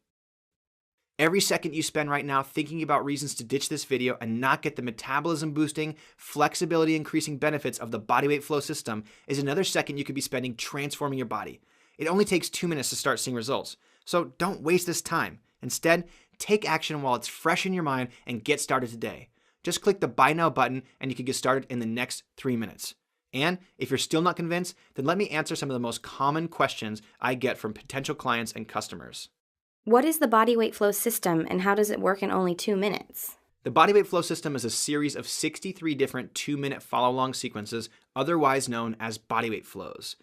Every second you spend right now thinking about reasons to ditch this video and not get the metabolism-boosting, flexibility-increasing benefits of the bodyweight flow system is another second you could be spending transforming your body. It only takes 2 minutes to start seeing results, so don't waste this time. Instead, take action while it's fresh in your mind and get started today. Just click the Buy Now button and you can get started in the next 3 minutes. And if you're still not convinced, then let me answer some of the most common questions I get from potential clients and customers. What is the bodyweight flow system and how does it work in only 2 minutes? The bodyweight flow system is a series of 63 different 2-minute follow-along sequences, otherwise known as bodyweight flows.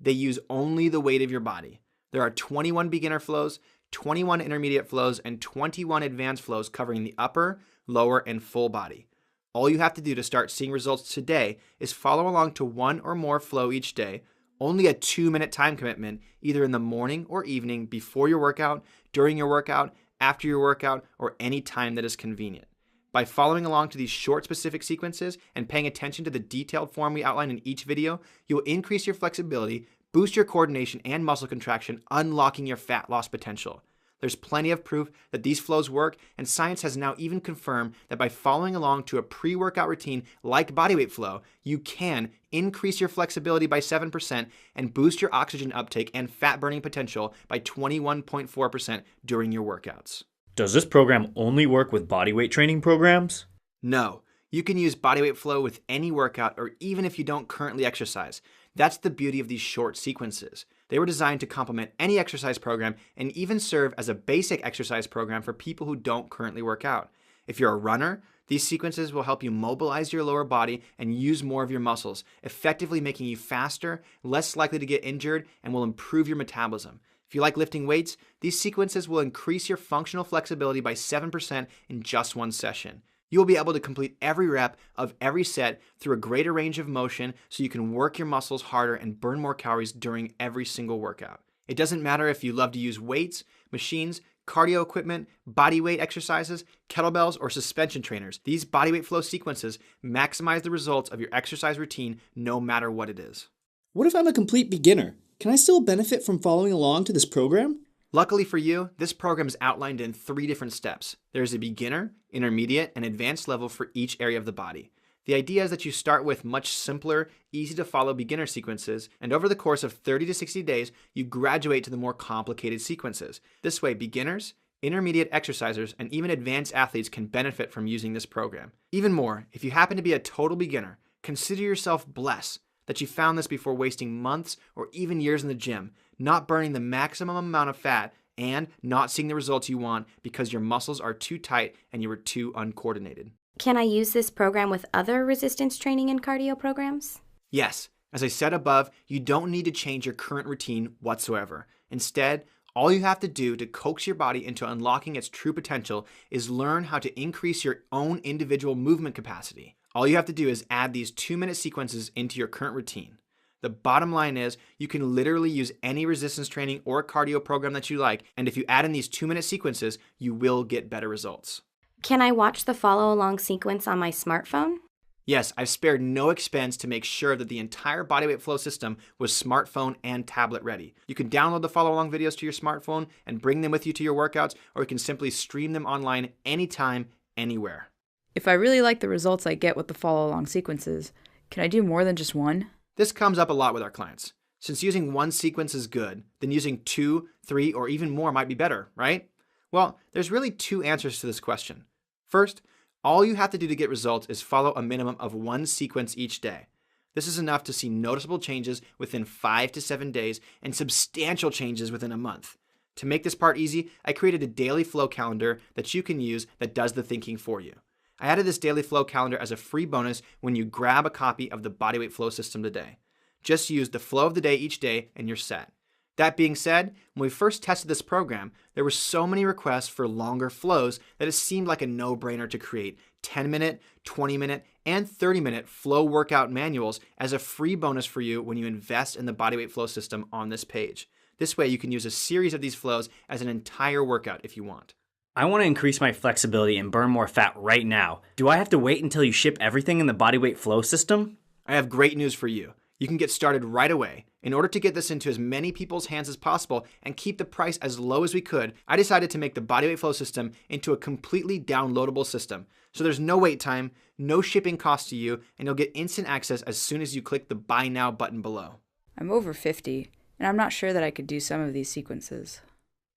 They use only the weight of your body. There are 21 beginner flows, 21 intermediate flows, and 21 advanced flows covering the upper, lower, and full body. All you have to do to start seeing results today is follow along to one or more flow each day, only a 2-minute time commitment, either in the morning or evening before your workout, during your workout, after your workout, or any time that is convenient. By following along to these short specific sequences and paying attention to the detailed form we outline in each video, you will increase your flexibility, boost your coordination and muscle contraction, unlocking your fat loss potential. There's plenty of proof that these flows work, and science has now even confirmed that by following along to a pre-workout routine like bodyweight flow, you can increase your flexibility by 7% and boost your oxygen uptake and fat burning potential by 21.4% during your workouts. Does this program only work with bodyweight training programs? No, you can use bodyweight flow with any workout or even if you don't currently exercise. That's the beauty of these short sequences. They were designed to complement any exercise program and even serve as a basic exercise program for people who don't currently work out. If you're a runner, these sequences will help you mobilize your lower body and use more of your muscles, effectively making you faster, less likely to get injured, and will improve your metabolism. If you like lifting weights, these sequences will increase your functional flexibility by 7% in just one session. You will be able to complete every rep of every set through a greater range of motion so you can work your muscles harder and burn more calories during every single workout. It doesn't matter if you love to use weights, machines, cardio equipment, body weight exercises, kettlebells, or suspension trainers. These bodyweight flow sequences maximize the results of your exercise routine no matter what it is. What if I'm a complete beginner? Can I still benefit from following along to this program? Luckily for you, this program is outlined in 3 different steps. There's a beginner, intermediate, and advanced level for each area of the body. The idea is that you start with much simpler, easy to follow beginner sequences, and over the course of 30 to 60 days, you graduate to the more complicated sequences. This way, beginners, intermediate exercisers, and even advanced athletes can benefit from using this program. Even more, if you happen to be a total beginner, consider yourself blessed that you found this before wasting months or even years in the gym, not burning the maximum amount of fat, and not seeing the results you want because your muscles are too tight and you were too uncoordinated. Can I use this program with other resistance training and cardio programs? Yes, as I said above, you don't need to change your current routine whatsoever. Instead, all you have to do to coax your body into unlocking its true potential is learn how to increase your own individual movement capacity. All you have to do is add these 2-minute sequences into your current routine. The bottom line is you can literally use any resistance training or cardio program that you like, and if you add in these 2-minute sequences, you will get better results. Can I watch the follow-along sequence on my smartphone? Yes, I've spared no expense to make sure that the entire bodyweight flow system was smartphone and tablet ready. You can download the follow-along videos to your smartphone and bring them with you to your workouts, or you can simply stream them online anytime, anywhere. If I really like the results I get with the follow-along sequences, can I do more than just one? This comes up a lot with our clients. Since using one sequence is good, then using 2, 3, or even more might be better, right? Well, there's really two answers to this question. First, all you have to do to get results is follow a minimum of one sequence each day. This is enough to see noticeable changes within 5 to 7 days and substantial changes within a month. To make this part easy, I created a daily flow calendar that you can use that does the thinking for you. I added this daily flow calendar as a free bonus when you grab a copy of the Bodyweight Flow System today. Just use the flow of the day each day and you're set. That being said, when we first tested this program, there were so many requests for longer flows that it seemed like a no-brainer to create 10-minute, 20-minute, and 30-minute flow workout manuals as a free bonus for you when you invest in the Bodyweight Flow System on this page. This way you can use a series of these flows as an entire workout if you want. I want to increase my flexibility and burn more fat right now. Do I have to wait until you ship everything in the Bodyweight Flow System? I have great news for you. You can get started right away. In order to get this into as many people's hands as possible and keep the price as low as we could, I decided to make the Bodyweight Flow System into a completely downloadable system. So there's no wait time, no shipping cost to you, and you'll get instant access as soon as you click the Buy Now button below. I'm over 50, and I'm not sure that I could do some of these sequences.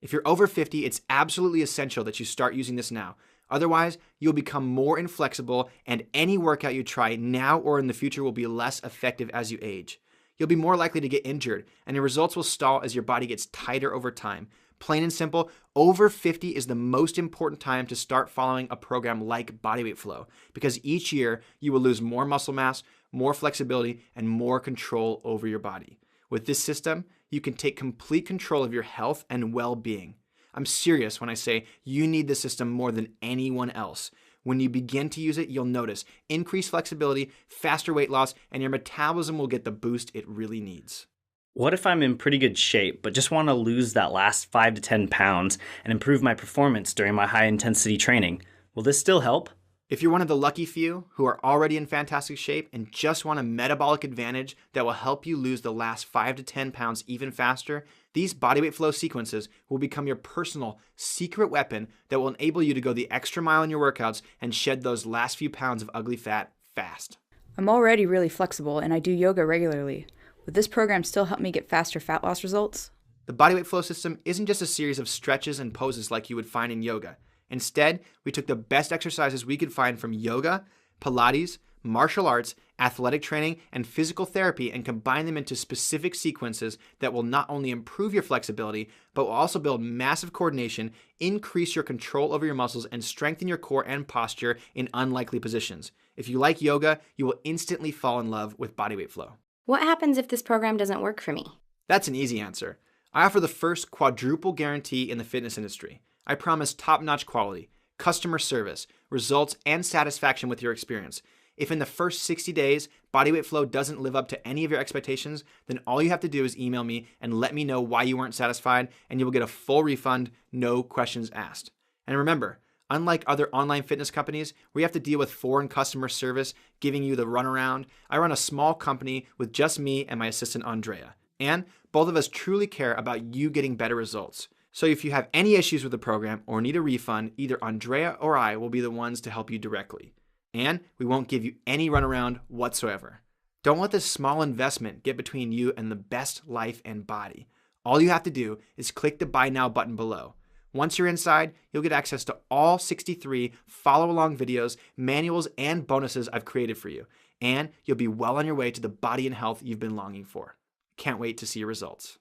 If you're over 50, it's absolutely essential that you start using this now. Otherwise, you'll become more inflexible, and any workout you try now or in the future will be less effective as you age. You'll be more likely to get injured, and your results will stall as your body gets tighter over time. Plain and simple, over 50 is the most important time to start following a program like Bodyweight Flow, because each year you will lose more muscle mass, more flexibility, and more control over your body. With this system, you can take complete control of your health and well-being. I'm serious when I say you need the system more than anyone else. When you begin to use it, you'll notice increased flexibility, faster weight loss, and your metabolism will get the boost it really needs. What if I'm in pretty good shape, but just want to lose that last 5 to 10 pounds and improve my performance during my high-intensity training? Will this still help? If you're one of the lucky few who are already in fantastic shape and just want a metabolic advantage that will help you lose the last 5 to 10 pounds even faster, these Bodyweight Flow sequences will become your personal secret weapon that will enable you to go the extra mile in your workouts and shed those last few pounds of ugly fat fast. I'm already really flexible, and I do yoga regularly. Would this program still help me get faster fat loss results? The Bodyweight Flow System isn't just a series of stretches and poses like you would find in yoga. Instead, we took the best exercises we could find from yoga, Pilates, martial arts, athletic training, and physical therapy and combined them into specific sequences that will not only improve your flexibility, but will also build massive coordination, increase your control over your muscles, and strengthen your core and posture in unlikely positions. If you like yoga, you will instantly fall in love with Bodyweight Flow. What happens if this program doesn't work for me? That's an easy answer. I offer the first quadruple guarantee in the fitness industry. I promise top-notch quality, customer service, results, and satisfaction with your experience. If in the first 60 days, Bodyweight Flow doesn't live up to any of your expectations, then all you have to do is email me and let me know why you weren't satisfied, and you will get a full refund, no questions asked. And remember, unlike other online fitness companies where you have to deal with foreign customer service giving you the runaround, I run a small company with just me and my assistant Andrea. And both of us truly care about you getting better results. So if you have any issues with the program or need a refund, either Andrea or I will be the ones to help you directly. And we won't give you any runaround whatsoever. Don't let this small investment get between you and the best life and body. All you have to do is click the Buy Now button below. Once you're inside, you'll get access to all 63 follow-along videos, manuals, and bonuses I've created for you. And you'll be well on your way to the body and health you've been longing for. Can't wait to see your results.